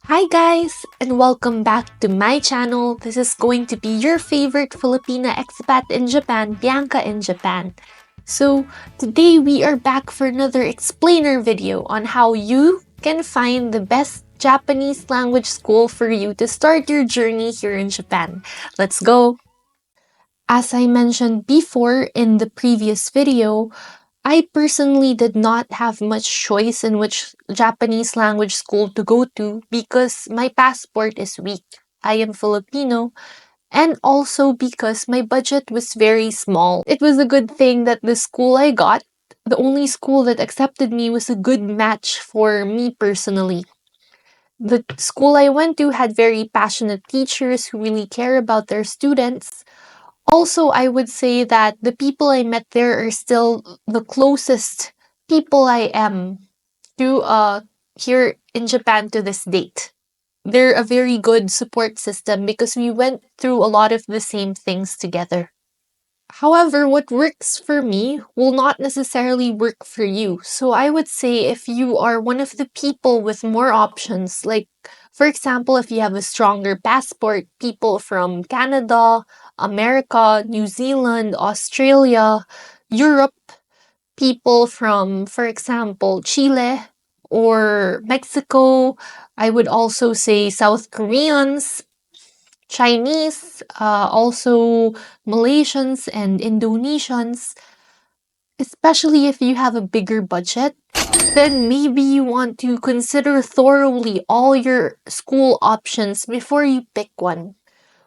Hi guys, and welcome back to my channel. This is going to be your favorite Filipina expat in Japan, Bianca in Japan. So today we are back for another explainer video on how you can find the best Japanese language school for you to start your journey here in Japan. Let's go! As I mentioned before in the previous video, I personally did not have much choice in which Japanese language school to go to because my passport is weak. I am Filipino, and also because my budget was very small. It was a good thing that the school I got, the only school that accepted me, was a good match for me personally. The school I went to had very passionate teachers who really care about their students. Also, I would say that the people I met there are still the closest people I am to here in Japan to this date. They're a very good support system because we went through a lot of the same things together. However, what works for me will not necessarily work for you. So I would say if you are one of the people with more options, like for example, if you have a stronger passport, people from Canada, America, New Zealand, Australia, Europe, people from, for example, Chile or Mexico, I would also say South Koreans, Chinese, also Malaysians and Indonesians, especially if you have a bigger budget, then maybe you want to consider thoroughly all your school options before you pick one.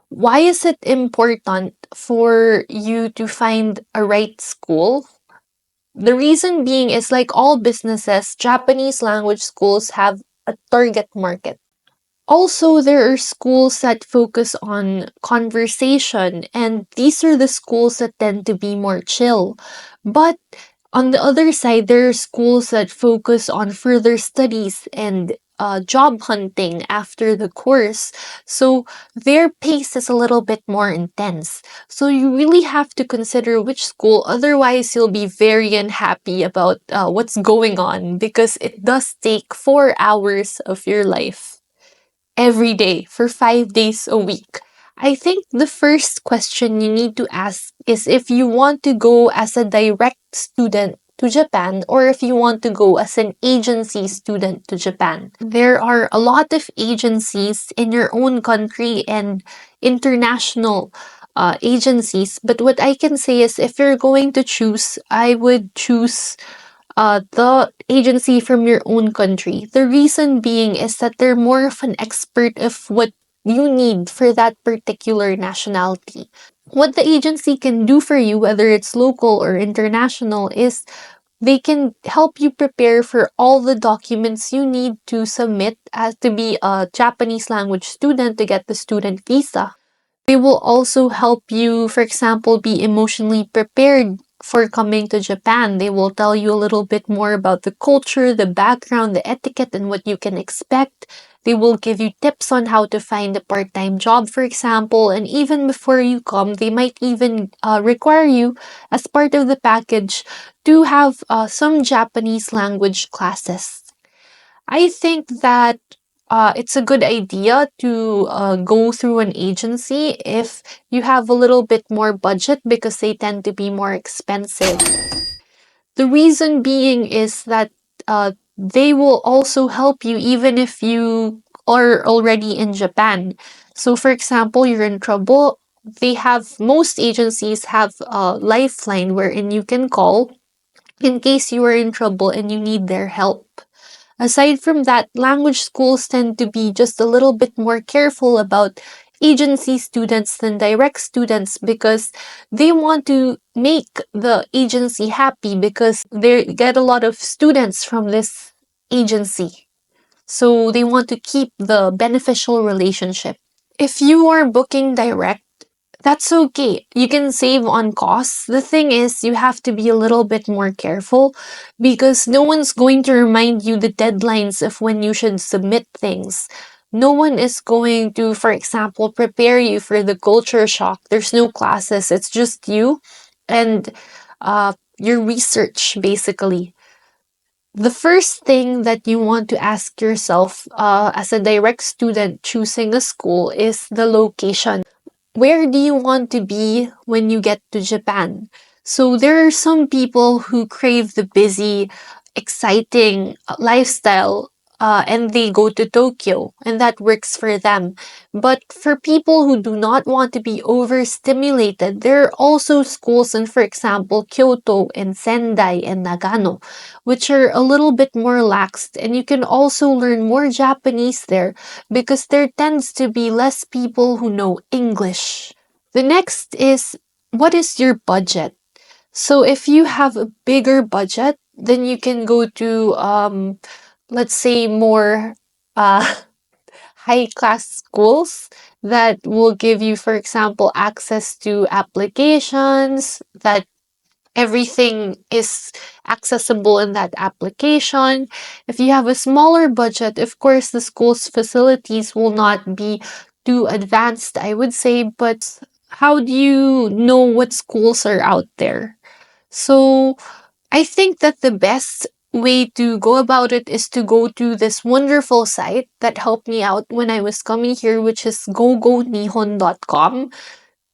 Why is it important for you to find a right school? The reason being is like all businesses, Japanese language schools have a target market. Also, there are schools that focus on conversation, and these are the schools that tend to be more chill. But on the other side, there are schools that focus on further studies and job hunting after the course. So their pace is a little bit more intense. So you really have to consider which school, otherwise, you'll be very unhappy about what's going on because it does take 4 hours of your life every day for 5 days a week. I think the first question you need to ask is if you want to go as a direct student to Japan or if you want to go as an agency student to Japan. There are a lot of agencies in your own country and international agencies, but what I can say is if you're going to choose, I would choose the agency from your own country. The reason being is that they're more of an expert of what you need for that particular nationality. What the agency can do for you, whether it's local or international, is they can help you prepare for all the documents you need to submit as to be a Japanese language student to get the student visa. They will also help you, for example, be emotionally prepared for coming to Japan. They will tell you a little bit more about the culture, the background, the etiquette, and what you can expect. They will give you tips on how to find a part time job, for example. And even before you come, they might even require you, as part of the package, to have some Japanese language classes. I think that it's a good idea to go through an agency if you have a little bit more budget because they tend to be more expensive. The reason being is that they will also help you even if you are already in Japan. So, for example, you're in trouble. Most agencies have a lifeline wherein you can call in case you are in trouble and you need their help. Aside from that, language schools tend to be just a little bit more careful about agency students than direct students because they want to make the agency happy because they get a lot of students from this agency. So they want to keep the beneficial relationship. If you are booking direct, that's okay. You can save on costs. The thing is, you have to be a little bit more careful because no one's going to remind you the deadlines of when you should submit things. No one is going to, for example, prepare you for the culture shock. There's no classes, it's just you and your research, basically. the first thing that you want to ask yourself as a direct student choosing a school is the location. Where do you want to be when you get to Japan? So there are some people who crave the busy, exciting lifestyle, and they go to Tokyo, and that works for them. But for people who do not want to be overstimulated, there are also schools in, for example, Kyoto and Sendai and Nagano, which are a little bit more laxed, and you can also learn more Japanese there because there tends to be less people who know English. The next is, what is your budget? So if you have a bigger budget, then you can go to let's say more uh high class schools that will give you, for example, access to applications that everything is accessible in that application. If you have a smaller budget, of course, the school's facilities will not be too advanced, I would say, but how do you know what schools are out there? So I think that the best way to go about it is to go to this wonderful site that helped me out when I was coming here, which is gogonihon.com.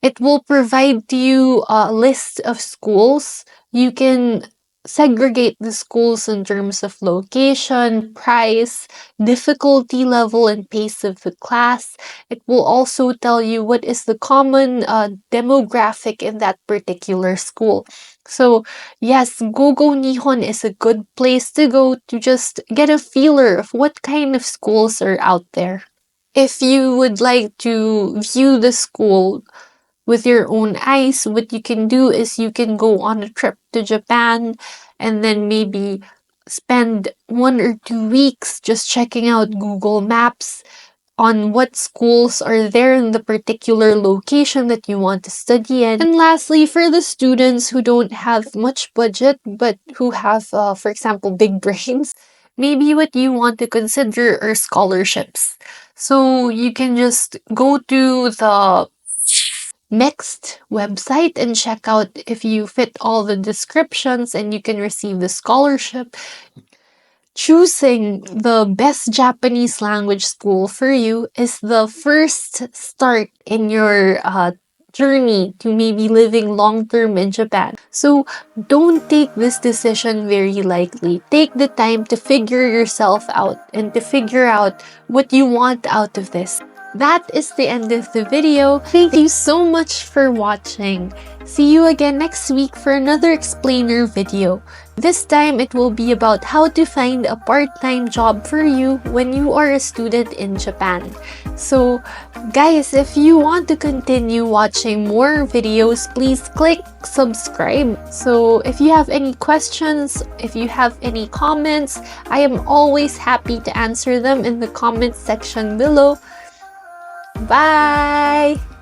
It will provide to you a list of schools. You can segregate the schools in terms of location, price, difficulty level, and pace of the class. It will also tell you what is the common demographic in that particular school. So, yes, Gogo Nihon is a good place to go to just get a feeler of what kind of schools are out there. If you would like to view the school with your own eyes, what you can do is you can go on a trip to Japan and then maybe spend 1 or 2 weeks just checking out Google Maps on what schools are there in the particular location that you want to study in. And lastly, for the students who don't have much budget but who have, for example, big brains, maybe what you want to consider are scholarships. So you can just go to the next website and check out if you fit all the descriptions and you can receive the scholarship. Choosing the best Japanese language school for you is the first start in your journey to maybe living long term in Japan. So don't take this decision very lightly. Take the time to figure yourself out and to figure out what you want out of this. That is the end of the video. Thank you so much for watching. See you again next week for another explainer video. This time it will be about how to find a part-time job for you when you are a student in Japan. So guys, if you want to continue watching more videos, please click subscribe. So if you have any questions, if you have any comments, I am always happy to answer them in the comment section below. Bye!